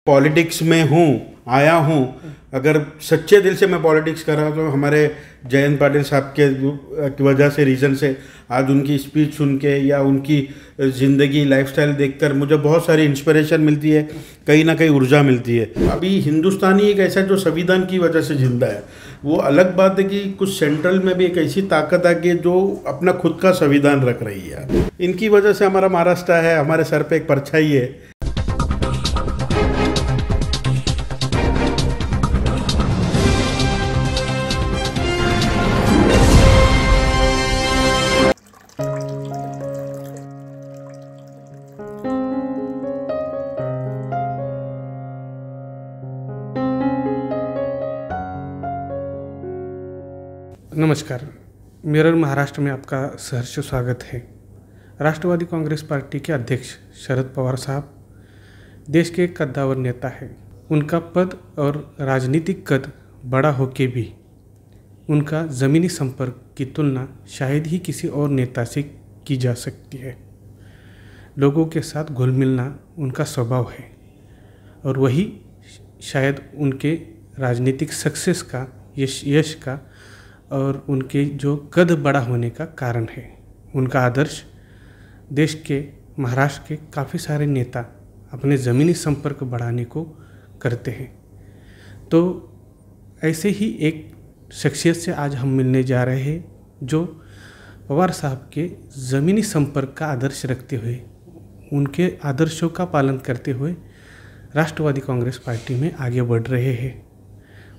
Politics में हूँ, आया हूँ। अगर सच्चे दिल से मैं पॉलिटिक्स कर रहा हूँ तो हमारे जयंत पाटिल साहब की वजह से, रीज़न से, आज उनकी स्पीच सुन के या उनकी ज़िंदगी लाइफस्टाइल देखकर मुझे बहुत सारी इंस्पिरेशन मिलती है, कहीं ना कहीं ऊर्जा मिलती है। अभी हिंदुस्तानी एक ऐसा जो संविधान की वजह से जिंदा है। वो अलग बात है कि कुछ सेंट्रल में भी एक ऐसी ताकत आ गई जो अपना खुद का संविधान रख रही है। इनकी वजह से हमारा महाराष्ट्र है, हमारे सर पे एक परछाई है। नमस्कार, मिरर महाराष्ट्र में आपका सहर्ष स्वागत है। राष्ट्रवादी कांग्रेस पार्टी के अध्यक्ष शरद पवार साहब देश के एक कद्दावर नेता हैं। उनका पद और राजनीतिक कद बड़ा होके भी उनका ज़मीनी संपर्क की तुलना शायद ही किसी और नेता से की जा सकती है। लोगों के साथ घुल मिलना उनका स्वभाव है और वही शायद उनके राजनीतिक सक्सेस का, यश का और उनके जो कद बड़ा होने का कारण है। उनका आदर्श देश के, महाराष्ट्र के काफ़ी सारे नेता अपने ज़मीनी संपर्क बढ़ाने को करते हैं। तो ऐसे ही एक शख्सियत से आज हम मिलने जा रहे हैं जो पवार साहब के ज़मीनी संपर्क का आदर्श रखते हुए, उनके आदर्शों का पालन करते हुए राष्ट्रवादी कांग्रेस पार्टी में आगे बढ़ रहे हैं।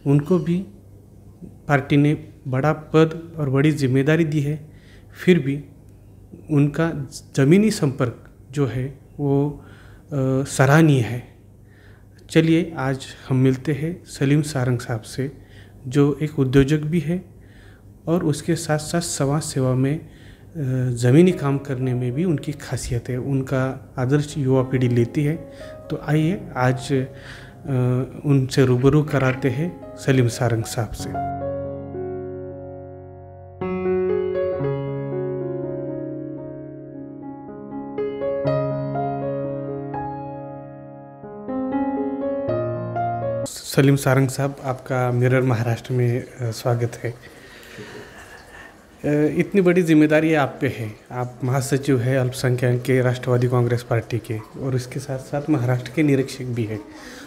उनको भी पार्टी ने बड़ा पद और बड़ी जिम्मेदारी दी है, फिर भी उनका ज़मीनी संपर्क जो है वो सराहनीय है। चलिए आज हम मिलते हैं सलीम सारंग साहब से, जो एक उद्योजक भी है और उसके साथ साथ समाज सेवा में ज़मीनी काम करने में भी उनकी खासियत है। उनका आदर्श युवा पीढ़ी लेती है। तो आइए आज उनसे रूबरू कराते हैं सलीम सारंग साहब से। सलीम सारंग साहब, आपका मिरर महाराष्ट्र में स्वागत है। इतनी बड़ी जिम्मेदारी आप पे है। आप महासचिव है अल्पसंख्यक के राष्ट्रवादी कांग्रेस पार्टी के, और इसके साथ साथ महाराष्ट्र के निरीक्षक भी है,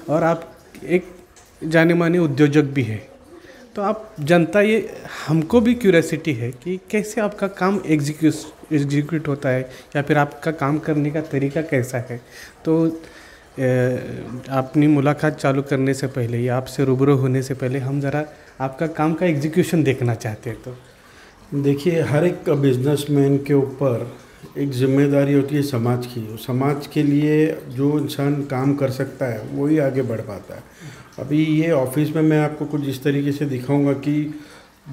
और आप एक जाने माने उद्योजक भी है। तो आप जनता, ये हमको भी क्यूरियोसिटी है कि कैसे आपका काम एग्जीक्यूट होता है, या फिर आपका काम करने का तरीका कैसा है। तो अपनी मुलाकात चालू करने से पहले या आपसे रूबरू होने से पहले हम ज़रा आपका काम का एग्जीक्यूशन देखना चाहते हैं। तो देखिए, हर एक बिजनेसमैन के ऊपर एक जिम्मेदारी होती है समाज की। समाज के लिए जो इंसान काम कर सकता है वही आगे बढ़ पाता है। अभी ये ऑफिस में मैं आपको कुछ इस तरीके से दिखाऊंगा कि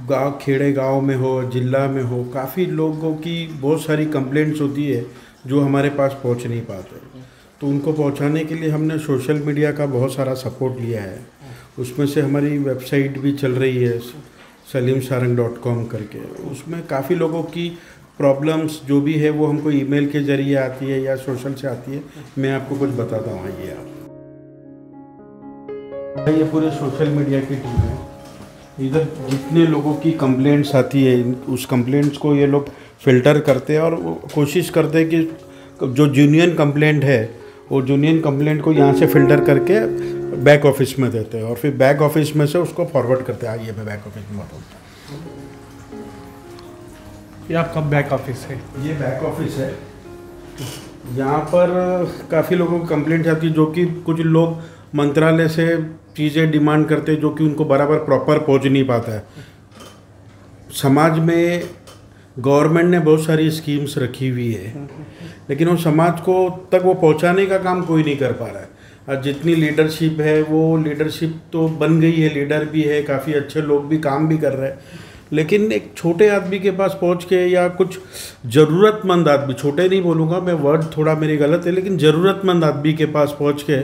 गांव, खेड़े गांव में हो, जिला में हो, काफ़ी लोगों की बहुत सारी कंप्लेंट्स होती है जो हमारे पास पहुंच नहीं पाते। तो उनको पहुंचाने के लिए हमने सोशल मीडिया का बहुत सारा सपोर्ट लिया है। उसमें से हमारी वेबसाइट भी चल रही है salimsarang.com करके। उसमें काफ़ी लोगों की प्रॉब्लम्स जो भी है वो हमको ईमेल के ज़रिए आती है या सोशल से आती है। मैं आपको कुछ बताता हूँ। ये पूरे सोशल मीडिया की टीम है। इधर जितने लोगों की कंप्लेंट्स आती है, उस कंप्लेंट्स को ये लोग फ़िल्टर करते हैं और कोशिश करते हैं कि जो जेन्युइन कंप्लेंट है वो जेन्युइन कंप्लेंट को यहाँ से फ़िल्टर करके बैक ऑफिस में देते हैं, और फिर बैक ऑफिस में से उसको फॉरवर्ड करते हैं। आइए मैं बैक ऑफिस में बताऊँ। ये आपका बैक ऑफिस है? ये बैक ऑफिस है। यहाँ पर काफ़ी लोगों की कंप्लेंट आती है, जो कि कुछ लोग मंत्रालय से चीज़ें डिमांड करते हैं जो कि उनको बराबर प्रॉपर पहुँच नहीं पाता है। समाज में गवर्नमेंट ने बहुत सारी स्कीम्स रखी हुई है, लेकिन वो समाज को तक वो पहुंचाने का काम कोई नहीं कर पा रहा है। और जितनी लीडरशिप है, वो लीडरशिप तो बन गई है, लीडर भी है, काफ़ी अच्छे लोग भी काम भी कर रहे हैं, लेकिन एक छोटे आदमी के पास पहुंच के, या कुछ ज़रूरतमंद आदमी, छोटे नहीं बोलूँगा मैं, वर्ड थोड़ा मेरी गलत है, लेकिन ज़रूरतमंद आदमी के पास पहुँच के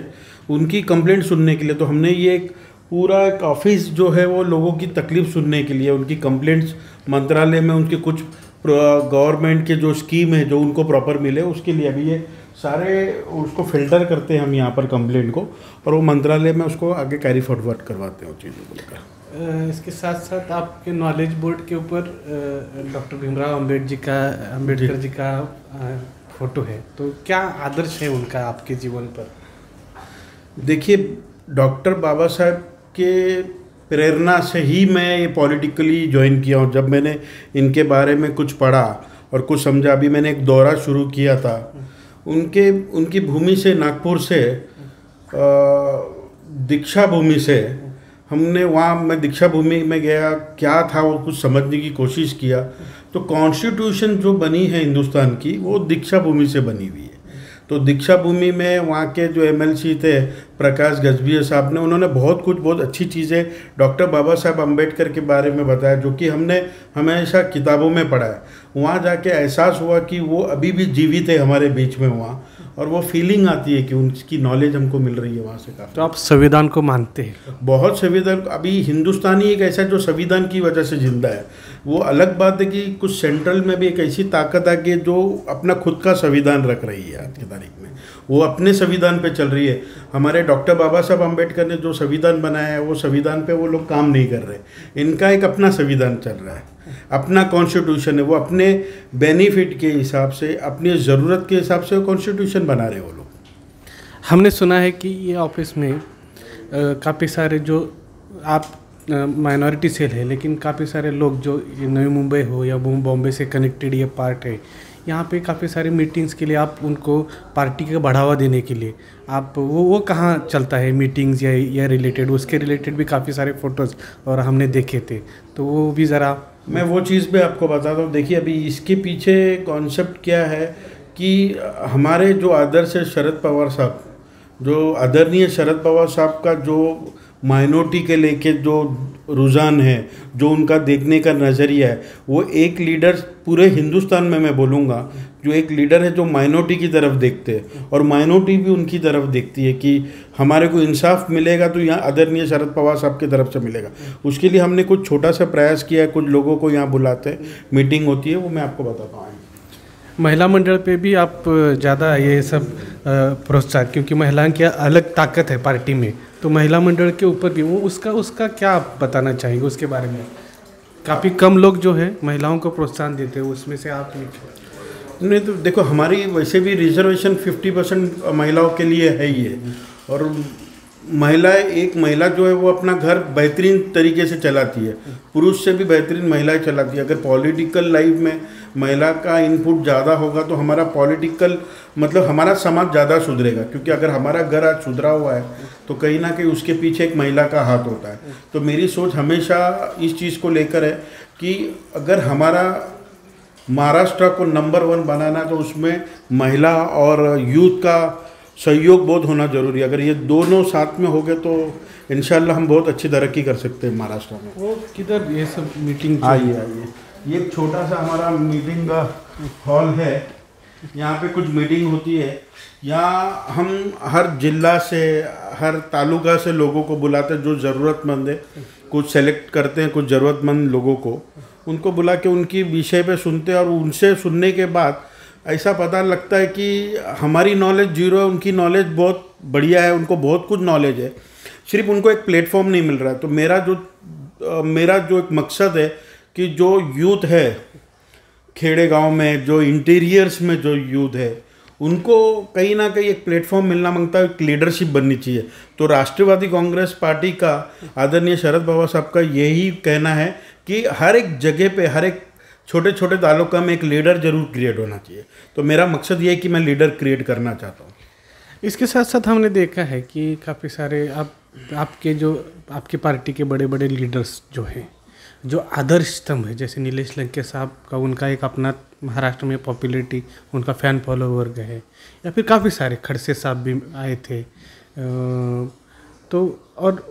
उनकी कंप्लेंट सुनने के लिए, तो हमने ये एक पूरा एक ऑफिस जो है वो लोगों की तकलीफ़ सुनने के लिए, उनकी कंप्लेंट्स मंत्रालय में, उनके कुछ गवर्नमेंट के जो स्कीम है जो उनको प्रॉपर मिले, उसके लिए अभी ये सारे उसको फिल्टर करते हैं हम यहाँ पर कंप्लेंट को, और वो मंत्रालय में उसको आगे कैरी फॉरवर्ड करवाते हैं उस चीज़ों को लेकर। इसके साथ साथ आपके नॉलेज बोर्ड के ऊपर डॉक्टर भीमराव अम्बेडकर जी का फोटो है, तो क्या आदर्श है उनका आपके जीवन पर? देखिए, डॉक्टर बाबा साहब के प्रेरणा से ही मैं ये पॉलिटिकली ज्वाइन किया हूँ। जब मैंने इनके बारे में कुछ पढ़ा और कुछ समझा, अभी मैंने एक दौरा शुरू किया था उनकी भूमि से, नागपुर से, दीक्षा भूमि से हमने वहाँ, मैं दीक्षा भूमि में गया, क्या था वो कुछ समझने की कोशिश किया। तो कॉन्स्टिट्यूशन जो बनी है हिंदुस्तान की, वो दीक्षा भूमि से बनी हुई है। तो दीक्षा भूमि में वहाँ के जो एमएलसी थे प्रकाश गजभिये साहब ने, उन्होंने बहुत अच्छी चीज़ें डॉक्टर बाबा साहब अम्बेडकर के बारे में बताया, जो कि हमने हमेशा किताबों में पढ़ा है। वहाँ जाके एहसास हुआ कि वो अभी भी जीवित है हमारे बीच में वहाँ, और वो फीलिंग आती है कि उनकी नॉलेज हमको मिल रही है वहाँ से काफ़ी। तो आप संविधान को मानते हैं? बहुत संविधान, अभी हिंदुस्तानी एक ऐसा जो संविधान की वजह से जिंदा है। वो अलग बात है कि कुछ सेंट्रल में भी एक ऐसी ताकत आ गई जो अपना खुद का संविधान रख रही है आज की तारीख में, वो अपने संविधान पे चल रही है। हमारे डॉक्टर बाबा साहब अम्बेडकर ने जो संविधान बनाया है, वो संविधान पे वो लोग काम नहीं कर रहे। इनका एक अपना संविधान चल रहा है, अपना कॉन्स्टिट्यूशन है। वो अपने बेनिफिट के हिसाब से, अपनी ज़रूरत के हिसाब से कॉन्स्टिट्यूशन बना रहे वो लोग। हमने सुना है कि ये ऑफिस में काफ़ी सारे, जो आप माइनॉरिटी सेल है, लेकिन काफ़ी सारे लोग जो नई मुंबई हो या बॉम्बे से कनेक्टेड ये पार्ट है, यहाँ पे काफ़ी सारी मीटिंग्स के लिए आप उनको पार्टी का बढ़ावा देने के लिए आप वो कहाँ चलता है मीटिंग्स या रिलेटेड, उसके रिलेटेड भी काफ़ी सारे फ़ोटोज़ और हमने देखे थे, तो वो भी ज़रा मैं वो चीज़ भी आपको बताता हूँ। देखिए, अभी इसके पीछे कॉन्सेप्ट क्या है कि हमारे जो आदर्श है शरद पवार साहब, जो आदरणीय शरद पवार साहब का जो माइनॉरिटी के लेके जो रुझान है, जो उनका देखने का नज़रिया है, वो एक लीडर पूरे हिंदुस्तान में मैं बोलूँगा, जो एक लीडर है जो माइनॉरिटी की तरफ देखते हैं और माइनॉरिटी भी उनकी तरफ देखती है कि हमारे को इंसाफ मिलेगा तो यहाँ आदरणीय शरद पवार साहब की तरफ से मिलेगा। उसके लिए हमने कुछ छोटा सा प्रयास किया है, कुछ लोगों को यहाँ बुलाते हैं, मीटिंग होती है, वो मैं आपको बताता हूँ। महिला मंडल पे भी आप ज़्यादा ये सब प्रोत्साहन, क्योंकि महिलाओं की अलग ताकत है पार्टी में, तो महिला मंडल के ऊपर भी वो उसका क्या आप बताना चाहेंगे उसके बारे में? काफ़ी कम लोग जो है महिलाओं को प्रोत्साहन देते हैं, उसमें से आप नहीं। तो देखो, हमारी वैसे भी रिजर्वेशन 50% महिलाओं के लिए है ही है, और एक महिला जो है वो अपना घर बेहतरीन तरीके से चलाती है, पुरुष से भी बेहतरीन महिलाएं चलाती है। अगर पॉलिटिकल लाइफ में महिला का इनपुट ज़्यादा होगा तो हमारा पॉलिटिकल मतलब हमारा समाज ज़्यादा सुधरेगा, क्योंकि अगर हमारा घर आज सुधरा हुआ है तो कहीं ना कहीं उसके पीछे एक महिला का हाथ होता है। तो मेरी सोच हमेशा इस चीज़ को लेकर है कि अगर हमारा महाराष्ट्र को नंबर 1 बनाना तो उसमें महिला और यूथ का सहयोग बहुत होना जरूरी है। अगर ये दोनों साथ में हो गए तो इंशाल्लाह हम बहुत अच्छी तरक्की कर सकते हैं महाराष्ट्र में। वो किधर ये सब मीटिंग? आइए, ये एक छोटा सा हमारा मीटिंग का हॉल है, यहाँ पे कुछ मीटिंग होती है। यहाँ हम हर जिला से, हर तालुका से लोगों को बुलाते हैं जो ज़रूरतमंद है, कुछ सेलेक्ट करते हैं, कुछ ज़रूरतमंद लोगों को उनको बुला के उनकी विषय पे सुनते हैं, और उनसे सुनने के बाद ऐसा पता लगता है कि हमारी नॉलेज जीरो है, उनकी नॉलेज बहुत बढ़िया है, उनको बहुत कुछ नॉलेज है, सिर्फ उनको एक प्लेटफॉर्म नहीं मिल रहा है। तो मेरा जो एक मकसद है कि जो यूथ है खेड़े गांव में, जो इंटीरियर्स में जो यूथ है, उनको कहीं ना कहीं एक प्लेटफॉर्म मिलना मांगता है, एक लीडरशिप बननी चाहिए। तो राष्ट्रवादी कांग्रेस पार्टी का आदरणीय शरद पवार साहब का यही कहना है कि हर एक जगह पे, हर एक छोटे छोटे तालुका में एक लीडर जरूर क्रिएट होना चाहिए। तो मेरा मकसद ये है कि मैं लीडर क्रिएट करना चाहता हूँ। इसके साथ साथ हमने देखा है कि काफ़ी सारे आपके पार्टी के बड़े बड़े लीडर्स जो हैं, जो आदर्श स्तंभ है, जैसे नीलेश लंके साहब का, उनका एक अपना महाराष्ट्र में पॉपुलैरिटी, उनका फ़ैन फॉलोवर है, या फिर काफ़ी सारे खड़से साहब भी आए थे। तो और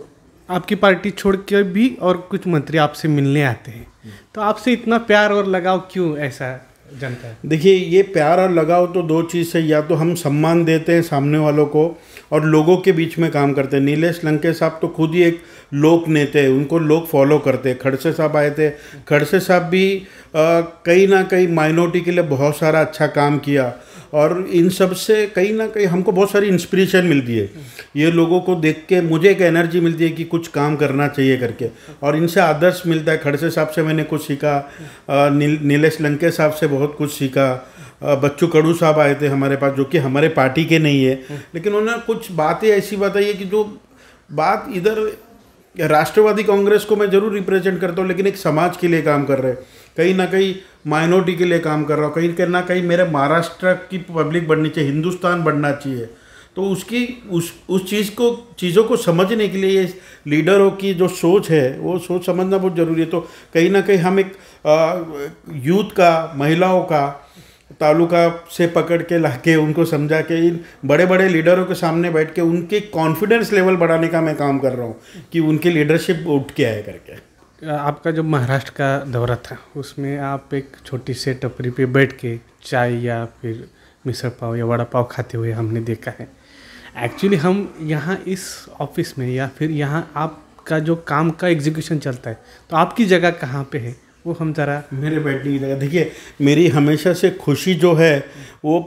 आपकी पार्टी छोड़ के भी और कुछ मंत्री आपसे मिलने आते हैं, तो आपसे इतना प्यार और लगाव क्यों ऐसा जनता है? देखिए, ये प्यार और लगाव तो दो चीज़ से, या तो हम सम्मान देते हैं सामने वालों को और लोगों के बीच में काम करते हैं। नीलेश लंके साहब तो खुद ही एक लोक नेता है, उनको लोग फॉलो करते हैं। खड़से साहब आए थे, खड़से साहब भी कहीं ना कहीं माइनॉरिटी के लिए बहुत सारा अच्छा काम किया, और इन सब से कहीं ना कहीं हमको बहुत सारी इंस्पिरेशन मिलती है। ये लोगों को देख के मुझे एक एनर्जी मिलती है कि कुछ काम करना चाहिए करके, और इनसे आदर्श मिलता है। खड़से साहब से मैंने कुछ सीखा, नीलेश लंके साहब से बहुत कुछ सीखा, बच्चू कडू साहब आए थे हमारे पास जो कि हमारे पार्टी के नहीं है, लेकिन उन्होंने कुछ बातें ऐसी बताई है कि जो बात इधर राष्ट्रवादी कांग्रेस को मैं जरूर रिप्रेजेंट करता हूँ, लेकिन एक समाज के लिए काम कर रहे हैं, कहीं ना कहीं माइनॉरिटी के लिए काम कर रहा हूँ, कहीं ना कहीं मेरे महाराष्ट्र की पब्लिक बढ़नी चाहिए, हिंदुस्तान बढ़ना चाहिए। तो उसकी उस चीज़ों को समझने के लिए ये लीडरों की जो सोच है वो सोच समझना बहुत ज़रूरी है। तो कहीं ना कहीं हम एक यूथ का, महिलाओं का तालुका से पकड़ के लाके उनको समझा के इन बड़े बड़े लीडरों के सामने बैठ के उनके कॉन्फिडेंस लेवल बढ़ाने का मैं काम कर रहा हूँ कि उनकी लीडरशिप उठ के आए करके। आपका जो महाराष्ट्र का दौरा था उसमें आप एक छोटी सी टपरी पे बैठ के चाय या फिर मिसल पाव या वड़ा पाव खाते हुए हमने देखा है। एक्चुअली हम यहाँ इस ऑफिस में या फिर यहाँ आपका जो काम का एग्जीक्यूशन चलता है, तो आपकी जगह कहाँ पे है वो हम ज़रा। मेरे बैठने की जगह देखिए, मेरी हमेशा से खुशी जो है वो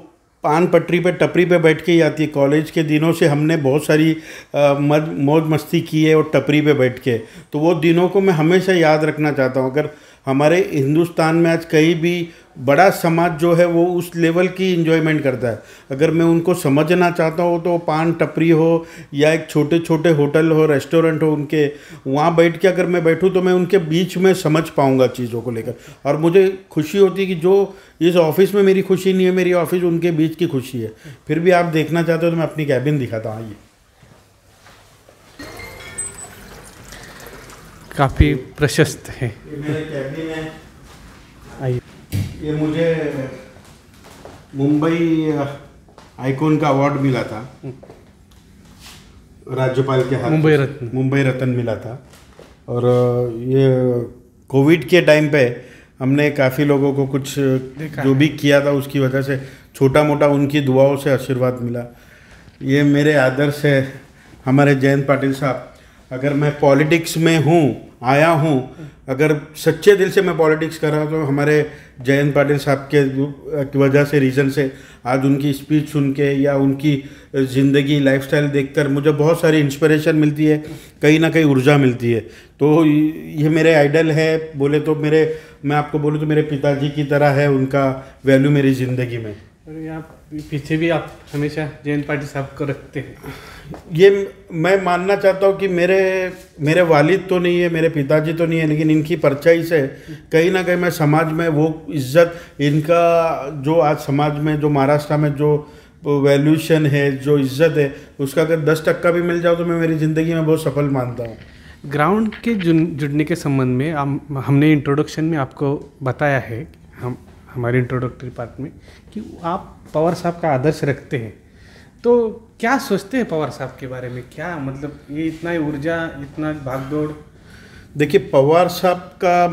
पान पटरी पे टपरी पे बैठ के ही आती है। कॉलेज के दिनों से हमने बहुत सारी मौज मस्ती की है और टपरी पे बैठ के, तो वो दिनों को मैं हमेशा याद रखना चाहता हूँ। अगर हमारे हिंदुस्तान में आज कहीं भी बड़ा समाज जो है वो उस लेवल की इन्जॉयमेंट करता है, अगर मैं उनको समझना चाहता हूँ तो पान टपरी हो या एक छोटे छोटे होटल हो, रेस्टोरेंट हो, उनके वहाँ बैठ के अगर मैं बैठूँ तो मैं उनके बीच में समझ पाऊँगा चीज़ों को लेकर। और मुझे खुशी होती है कि जो इस ऑफिस में मेरी खुशी नहीं है, मेरी ऑफिस उनके बीच की खुशी है। फिर भी आप देखना चाहते हो तो मैं अपनी कैबिन दिखाता हूँ। ये काफ़ी प्रशस्त है। ये मेरा कैबिन है। आइए। ये मुझे मुंबई आइकॉन का अवार्ड मिला था, राज्यपाल के हाथ, मुंबई रत्न मिला था। और ये कोविड के टाइम पे हमने काफ़ी लोगों को कुछ जो भी किया था उसकी वजह से छोटा मोटा उनकी दुआओं से आशीर्वाद मिला। ये मेरे आदर्श है हमारे जयंत पाटिल साहब। अगर मैं पॉलिटिक्स में आया हूँ, अगर सच्चे दिल से मैं पॉलिटिक्स कर रहा हूँ तो हमारे जयंत पाटिल साहब के वजह से, रीज़न से आज उनकी स्पीच सुन के या उनकी ज़िंदगी लाइफस्टाइल देखकर मुझे बहुत सारी इंस्पिरेशन मिलती है, कहीं ना कहीं ऊर्जा मिलती है। तो ये मेरे आइडल है, बोले तो मैं आपको बोलूँ तो मेरे पिताजी की तरह है उनका वैल्यू मेरी ज़िंदगी में। और यहाँ पीछे भी आप हमेशा जयंत पाटिल साहब को रखते हैं। ये मैं मानना चाहता हूँ कि मेरे वालिद तो नहीं है, मेरे पिताजी तो नहीं है, लेकिन इनकी परछाई से कहीं ना कहीं मैं समाज में वो इज्जत, इनका जो आज समाज में जो महाराष्ट्र में जो वैल्यूशन है, जो इज्जत है, उसका अगर 10% भी मिल जाओ तो मैं मेरी ज़िंदगी में बहुत सफल मानता हूँ। ग्राउंड के जुड़ने के संबंध में हमने इंट्रोडक्शन में आपको बताया है, हमारे इंट्रोडक्टरी पार्ट में, कि आप पवार साहब का आदर्श रखते हैं। तो क्या सोचते हैं पवार साहब के बारे में? क्या मतलब ये इतना ऊर्जा, इतना भागदौड़? देखिए, पवार साहब का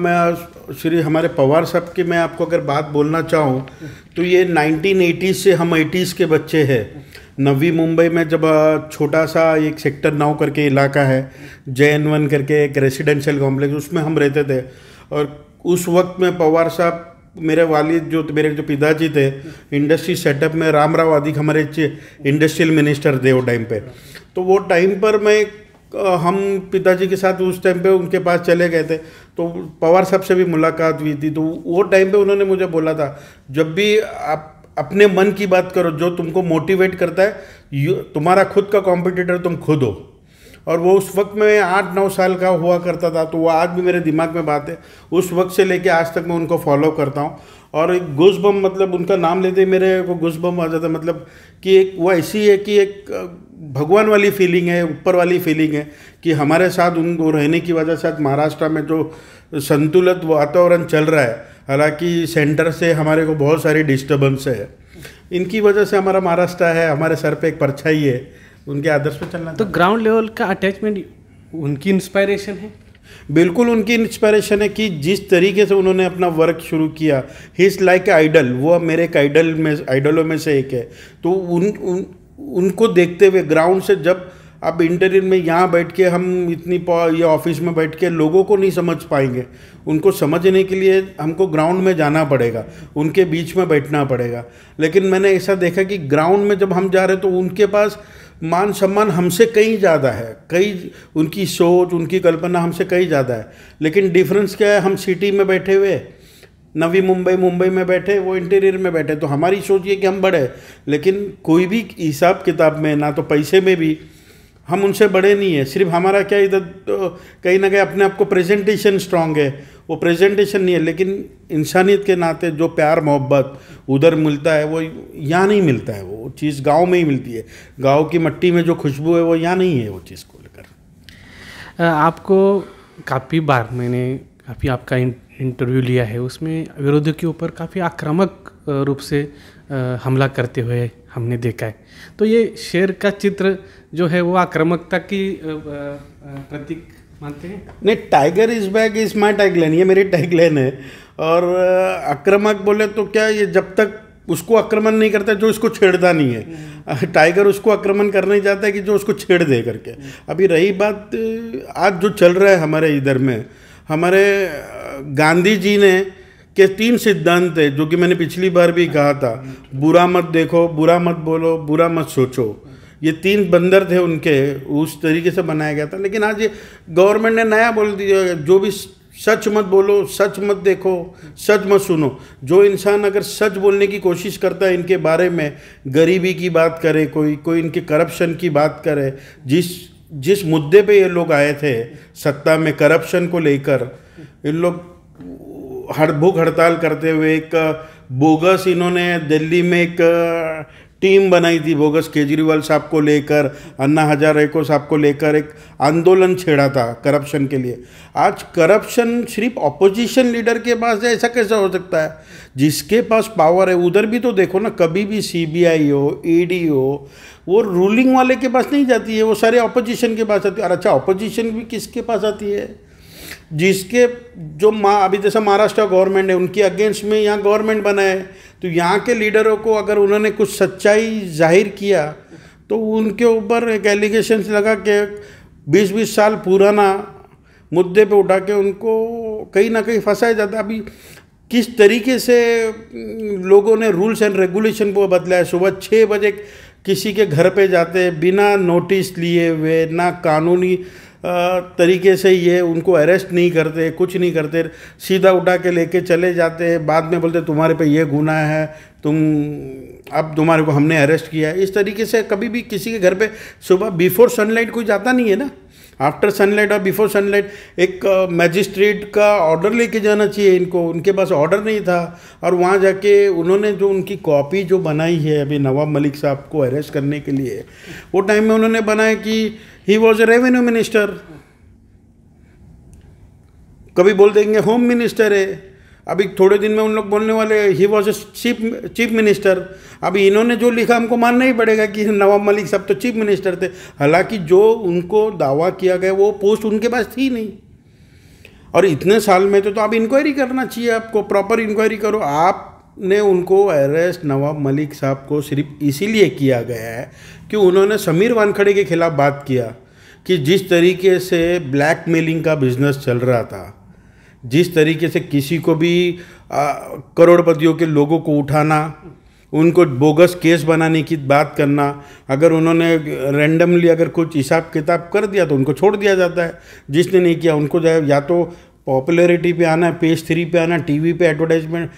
हमारे पवार साहब की मैं आपको अगर बात बोलना चाहूँ तो ये 1980 से हम 80s के बच्चे हैं। नवी मुंबई में जब छोटा सा एक सेक्टर 9 करके इलाका है, JN1 करके एक रेसिडेंशियल कॉम्प्लेक्स, उसमें हम रहते थे। और उस वक्त में पवार साहब, मेरे वालिद मेरे जो पिताजी थे, इंडस्ट्री सेटअप में रामराव आदि हमारे इंडस्ट्रियल मिनिस्टर थे वो टाइम पे। तो वो टाइम पर हम पिताजी के साथ उस टाइम पे उनके पास चले गए थे, तो पवार साहब से भी मुलाकात हुई थी। तो वो टाइम पे उन्होंने मुझे बोला था, जब भी आप अपने मन की बात करो, जो तुमको मोटिवेट करता है, तुम्हारा खुद का कॉम्पिटिटर तुम खुद हो। और वो उस वक्त में 8-9 साल का हुआ करता था, तो वो आज भी मेरे दिमाग में बात है। उस वक्त से लेके आज तक मैं उनको फॉलो करता हूँ। और एक गूज़बम, मतलब उनका नाम लेते ही मेरे को गूज़बम आ जाता है। मतलब कि एक वो ऐसी है कि एक भगवान वाली फीलिंग है, ऊपर वाली फीलिंग है कि हमारे साथ उनको रहने की वजह से महाराष्ट्र में जो संतुलित वातावरण चल रहा है, हालांकि सेंटर से हमारे को बहुत सारी डिस्टर्बेंस है, इनकी वजह से हमारा महाराष्ट्र है, हमारे सर पे एक परछाई है, उनके आदर्श पे चलना। तो ग्राउंड लेवल का अटैचमेंट उनकी इंस्पायरेशन है? बिल्कुल उनकी इंस्पायरेशन है कि जिस तरीके से उन्होंने अपना वर्क शुरू किया, ही इज़ लाइक आइडल। वो मेरे एक आइडलों में से एक है। तो उनको देखते हुए ग्राउंड से जब अब इंटरव्यू में यहाँ बैठ के हम ये ऑफिस में बैठ के लोगों को नहीं समझ पाएंगे। उनको समझने के लिए हमको ग्राउंड में जाना पड़ेगा, उनके बीच में बैठना पड़ेगा। लेकिन मैंने ऐसा देखा कि ग्राउंड में जब हम जा रहे तो उनके पास मान सम्मान हमसे कहीं ज़्यादा है, कई उनकी सोच उनकी कल्पना हमसे कहीं ज़्यादा है। लेकिन डिफरेंस क्या है, हम सिटी में बैठे हुए, नवी मुंबई में बैठे, वो इंटीरियर में बैठे, तो हमारी सोच ये कि हम बड़े, लेकिन कोई भी हिसाब किताब में ना तो पैसे में भी हम उनसे बड़े नहीं है। सिर्फ हमारा क्या इधर तो कहीं ना कहीं अपने आप को प्रेजेंटेशन स्ट्रांग है, वो प्रेजेंटेशन नहीं है, लेकिन इंसानियत के नाते जो प्यार मोहब्बत उधर मिलता है वो यहाँ नहीं मिलता है। वो चीज़ गांव में ही मिलती है, गांव की मिट्टी में जो खुशबू है वो यहाँ नहीं है। वो चीज़ को लेकर आपको काफ़ी बार मैंने काफ़ी आपका इंटरव्यू लिया है, उसमें विरोधियों के ऊपर काफ़ी आक्रामक रूप से हमला करते हुए हमने देखा है। तो ये शेर का चित्र जो है वो आक्रामकता की प्रतीक मानते हैं? नहीं, tiger is back is my tagline, ये मेरी टैगलाइन है। और आक्रामक बोले तो क्या, ये जब तक उसको आक्रमण नहीं करता जो इसको छेड़ता नहीं है। टाइगर उसको आक्रमण करना ही चाहता है कि जो उसको छेड़ दे करके। अभी रही बात आज जो चल रहा है हमारे इधर में, हमारे गांधी जी ने के 3 सिद्धांत है जो कि मैंने पिछली बार भी कहा था, बुरा मत देखो, बुरा मत बोलो, बुरा मत सोचो। ये 3 बंदर थे उनके, उस तरीके से बनाया गया था। लेकिन आज ये गवर्नमेंट ने नया बोल दिया, जो भी सच मत बोलो, सच मत देखो, सच मत सुनो। जो इंसान अगर सच बोलने की कोशिश करता है इनके बारे में, गरीबी की बात करे, कोई इनके करप्शन की बात करे, जिस मुद्दे पे ये लोग आए थे सत्ता में करप्शन को लेकर, इन लोग भूख हड़ताल करते हुए एक बोगस, इन्होंने दिल्ली में एक टीम बनाई थी बोगस, केजरीवाल साहब को लेकर, अन्ना हजारे को साहब को लेकर एक आंदोलन छेड़ा था करप्शन के लिए। आज करप्शन सिर्फ ऑपोजिशन लीडर के पास है, ऐसा कैसा हो सकता है? जिसके पास पावर है उधर भी तो देखो ना, कभी भी सीबीआई हो, ईडी हो, वो रूलिंग वाले के पास नहीं जाती है, वो सारे ऑपोजिशन के पास आती है। और अच्छा, ऑपोजिशन भी किसके पास आती है? जिसके जो अभी जैसा महाराष्ट्र गवर्नमेंट है उनके अगेंस्ट में यहाँ गवर्नमेंट बना है, तो यहाँ के लीडरों को अगर उन्होंने कुछ सच्चाई जाहिर किया तो उनके ऊपर एक एलिगेशंस लगा के 20-20 साल पुराना मुद्दे पे उठा के उनको कहीं ना कहीं फंसाया जाता है। अभी किस तरीके से लोगों ने रूल्स एंड रेगुलेशन को बदला है। सुबह 6 बजे किसी के घर पे जाते बिना नोटिस लिए हुए, ना कानूनी तरीके से ये उनको अरेस्ट नहीं करते, कुछ नहीं करते, सीधा उठा के लेके चले जाते हैं। बाद में बोलते तुम्हारे पे ये गुनाह है, अब तुम्हारे को हमने अरेस्ट किया है। इस तरीके से कभी भी किसी के घर पे सुबह बिफोर सनलाइट कोई जाता नहीं है ना। आफ्टर सनलाइट और बिफोर सनलाइट एक मैजिस्ट्रेट का ऑर्डर लेके जाना चाहिए इनको, उनके पास ऑर्डर नहीं था। और वहाँ जाके उन्होंने जो उनकी कॉपी जो बनाई है अभी नवाब मलिक साहब को अरेस्ट करने के लिए, वो टाइम में उन्होंने बनाया कि he was a revenue minister, कभी बोल देंगे होम मिनिस्टर है। अभी थोड़े दिन में उन लोग बोलने वाले he was a chief minister. अभी इन्होंने जो लिखा हमको मानना ही पड़ेगा कि नवाब मलिक साहब तो चीफ मिनिस्टर थे, हालांकि जो उनको दावा किया गया वो पोस्ट उनके पास थी नहीं। और इतने साल में तो आप इंक्वायरी करना चाहिए, आपको प्रॉपर इंक्वायरी करो। आपने उनको अरेस्ट नवाब मलिक साहब को सिर्फ इसीलिए किया गया है कि उन्होंने समीर वानखड़े के खिलाफ बात किया कि जिस तरीके से ब्लैकमेलिंग का बिजनेस चल रहा था, जिस तरीके से किसी को भी करोड़पतियों के लोगों को उठाना, उनको बोगस केस बनाने की बात करना, अगर उन्होंने रैंडमली अगर कुछ हिसाब किताब कर दिया तो उनको छोड़ दिया जाता है। जिसने नहीं किया उनको या तो पॉपुलैरिटी पे आना है, पेज 3 पे आना, टीवी पे एडवर्टाइजमेंट,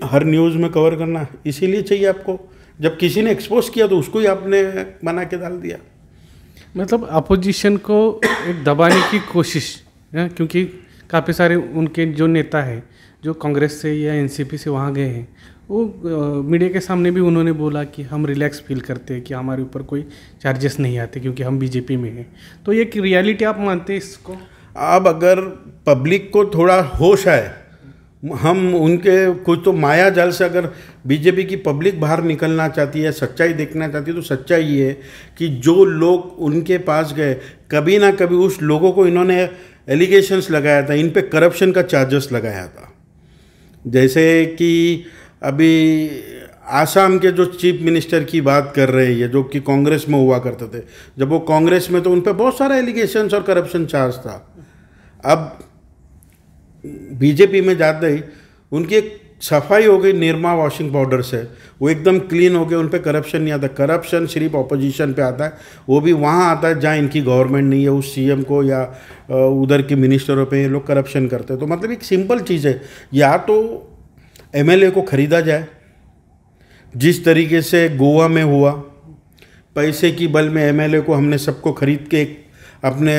हर न्यूज़ में कवर करना, इसीलिए चाहिए आपको। जब किसी ने एक्सपोज किया तो उसको ही आपने बना के डाल दिया। मतलब अपोजिशन को एक दबाने की कोशिश है, क्योंकि काफ़ी सारे उनके जो नेता हैं जो कांग्रेस से या एनसीपी से वहाँ गए हैं, वो मीडिया के सामने भी उन्होंने बोला कि हम रिलैक्स फील करते हैं कि हमारे ऊपर कोई चार्जेस नहीं आते क्योंकि हम बीजेपी में हैं। तो ये रियलिटी आप मानते हैं इसको? अब अगर पब्लिक को थोड़ा होश आए, हम उनके कुछ तो माया जाल से अगर बीजेपी की पब्लिक बाहर निकलना चाहती है, सच्चाई देखना चाहती है, तो सच्चाई ये है कि जो लोग उनके पास गए कभी ना कभी उस लोगों को इन्होंने एलिगेशंस लगाया था, इन पे करप्शन का चार्जेस लगाया था। जैसे कि अभी आसाम के जो चीफ मिनिस्टर की बात कर रहे हैं, जो कि कांग्रेस में हुआ करते थे, जब वो कांग्रेस में तो उन पर बहुत सारा एलिगेशंस और करप्शन चार्ज था। अब बीजेपी में जाते ही उनकी एक सफाई हो गई निरमा वॉशिंग पाउडर से, वो एकदम क्लीन हो गए, उन पर करप्शन नहीं आता। करप्शन सिर्फ ऑपोजिशन पे आता है, वो भी वहाँ आता है जहाँ इनकी गवर्नमेंट नहीं है, उस सीएम को या उधर के मिनिस्टरों पे ये लोग करप्शन करते हैं। तो मतलब एक सिंपल चीज़ है, या तो एमएलए को खरीदा जाए, जिस तरीके से गोवा में हुआ, पैसे की बल में एमएलए को हमने सबको खरीद के अपने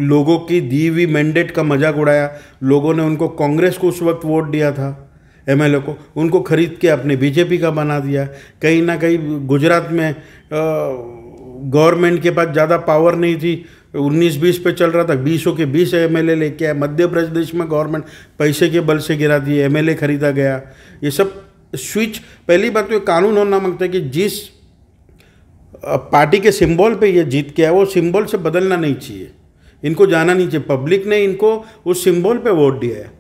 लोगों की दी हुई मैंडेट का मजाक उड़ाया। लोगों ने उनको, कांग्रेस को उस वक्त वोट दिया था एमएलए को, उनको खरीद के अपने बीजेपी का बना दिया। कहीं ना कहीं गुजरात में गवर्नमेंट के पास ज़्यादा पावर नहीं थी, 19-20 पे चल रहा था, 20 के 20 एमएलए लेके आए। मध्य प्रदेश में गवर्नमेंट पैसे के बल से गिरा दी, एमएलए खरीदा गया। ये सब स्विच, पहली बात तो ये कानून होना मांगता है कि जिस पार्टी के सिंबल पे ये जीत के आए वो सिंबल से बदलना नहीं चाहिए, इनको जाना नहीं चाहिए। पब्लिक ने इनको उस सिंबल पे वोट दिया है,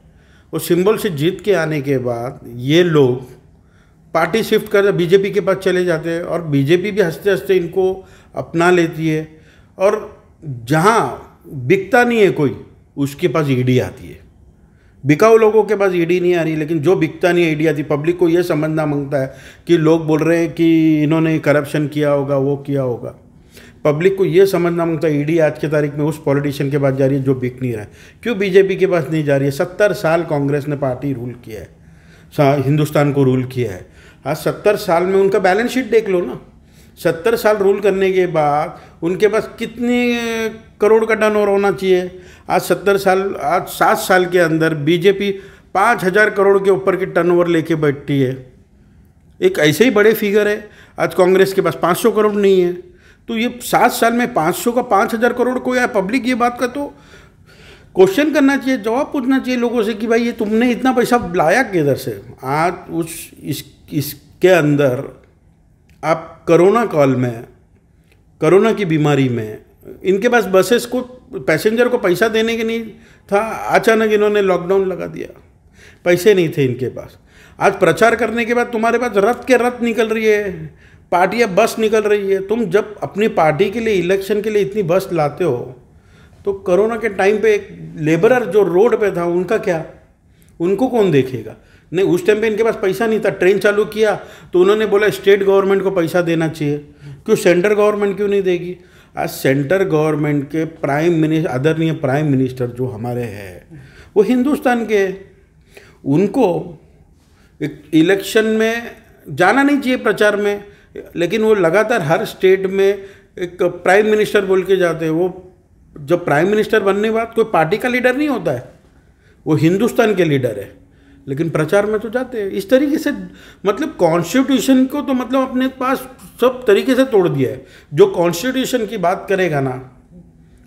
उस सिंबल से जीत के आने के बाद ये लोग पार्टी शिफ्ट कर बीजेपी के पास चले जाते हैं, और बीजेपी भी हंसते हंसते इनको अपना लेती है। और जहाँ बिकता नहीं है कोई, उसके पास ईडी आती है। बिकाऊ लोगों के पास ईडी नहीं आ रही, लेकिन जो बिकता नहीं है ईडी आती। पब्लिक को ये समझना मांगता है कि लोग बोल रहे हैं कि इन्होंने करप्शन किया होगा, वो किया होगा। पब्लिक को ये समझना मांगता है ईडी आज की तारीख में उस पॉलिटिशियन के पास जा रही है जो बिक नहीं रहा है। क्यों बीजेपी के पास नहीं जा रही है? 70 साल कांग्रेस ने पार्टी रूल किया है, हिंदुस्तान को रूल किया है। आज 70 साल में उनका बैलेंस शीट देख लो ना। 70 साल रूल करने के बाद उनके पास कितने करोड़ का टर्नओवर होना चाहिए? आज 7 साल के अंदर बीजेपी 5,000 करोड़ के ऊपर की टर्नओवर लेके बैठती है। एक ऐसे ही बड़े फिगर है। आज कांग्रेस के पास 500 करोड़ नहीं है। तो ये 7 साल में 500 का 5,000 करोड़ को, या पब्लिक ये बात का तो क्वेश्चन करना चाहिए, जवाब पूछना चाहिए लोगों से कि भाई ये तुमने इतना पैसा लाया किधर से? आज इसके अंदर आप कोरोना काल में, कोरोना की बीमारी में, इनके पास बसेस को, पैसेंजर को पैसा देने के नहीं था, अचानक इन्होंने लॉकडाउन लगा दिया, पैसे नहीं थे इनके पास। आज प्रचार करने के बाद तुम्हारे पास रथ के रथ निकल रही है, पार्टियाँ बस निकल रही है। तुम जब अपनी पार्टी के लिए, इलेक्शन के लिए इतनी बस लाते हो, तो कोरोना के टाइम पे एक लेबरर जो रोड पे था उनका क्या? उनको कौन देखेगा? नहीं, उस टाइम पे इनके पास पैसा नहीं था। ट्रेन चालू किया तो उन्होंने बोला स्टेट गवर्नमेंट को पैसा देना चाहिए। क्यों सेंट्रल गवर्नमेंट क्यों नहीं देगी? आज सेंट्रल गवर्नमेंट के प्राइम मिनिस्टर, आदरणीय प्राइम मिनिस्टर जो हमारे हैं, वो हिंदुस्तान के, उनको इलेक्शन में जाना नहीं चाहिए प्रचार में, लेकिन वो लगातार हर स्टेट में एक प्राइम मिनिस्टर बोल के जाते हैं। वो जब प्राइम मिनिस्टर बनने के बाद कोई पार्टी का लीडर नहीं होता है, वो हिंदुस्तान के लीडर है, लेकिन प्रचार में तो जाते हैं। इस तरीके से मतलब कॉन्स्टिट्यूशन को तो मतलब अपने पास सब तरीके से तोड़ दिया है। जो कॉन्स्टिट्यूशन की बात करेगा ना,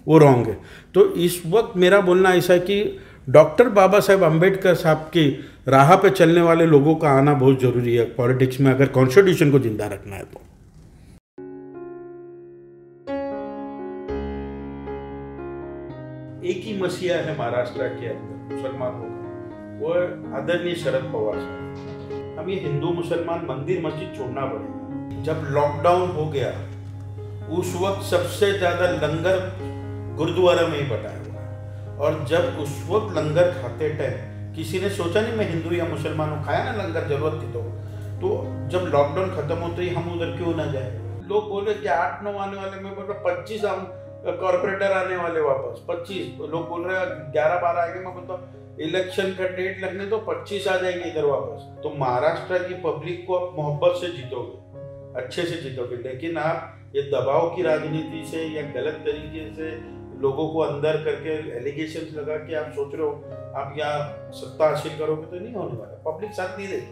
वो रॉन्ग है। तो इस वक्त मेरा बोलना ऐसा है कि डॉक्टर बाबा साहेब अम्बेडकर साहब की राह पे चलने वाले लोगों का आना बहुत जरूरी है पॉलिटिक्स में, अगर कॉन्स्टिट्यूशन को जिंदा रखना है तो। एक ही मसीहा है महाराष्ट्र के अंदर मुसलमानों का, वो आदरणीय शरद पवार साहब। अब ये हिंदू मुसलमान मंदिर मस्जिद छोड़ना पड़ेगा। जब लॉकडाउन हो गया उस वक्त सबसे ज्यादा लंगर गुरुद्वारा में ही बटाया हुआ है, और जब उस वक्त लंगर खाते टाइम किसी ने सोचा नहीं मैं हिंदू या मुसलमान हूँ, खाया ना लंगर, जरूरत थी तो जब लॉकडाउन खत्म होते ही हम उधर क्यों ना जाए? लोग बोले कि 8-9 आने वाले, मैं बोल रहा 25 हम कॉर्पोरेटर आने वाले वापस, 25 लोग बोल रहे हैं 11-12 आएंगे। मैं बोलता इलेक्शन का डेट लगने तो 25 आ जाएंगे इधर वापस। तो महाराष्ट्र की पब्लिक को आप मोहब्बत से जीतोगे, अच्छे से जीतोगे, लेकिन आप ये दबाव की राजनीति से या गलत तरीके से लोगों को अंदर करके एलिगेशंस लगा के आप सोच रहे हो आप यहाँ सत्ता हासिल करोगे, तो नहीं होने वाला। पब्लिक साथ नहीं देगी।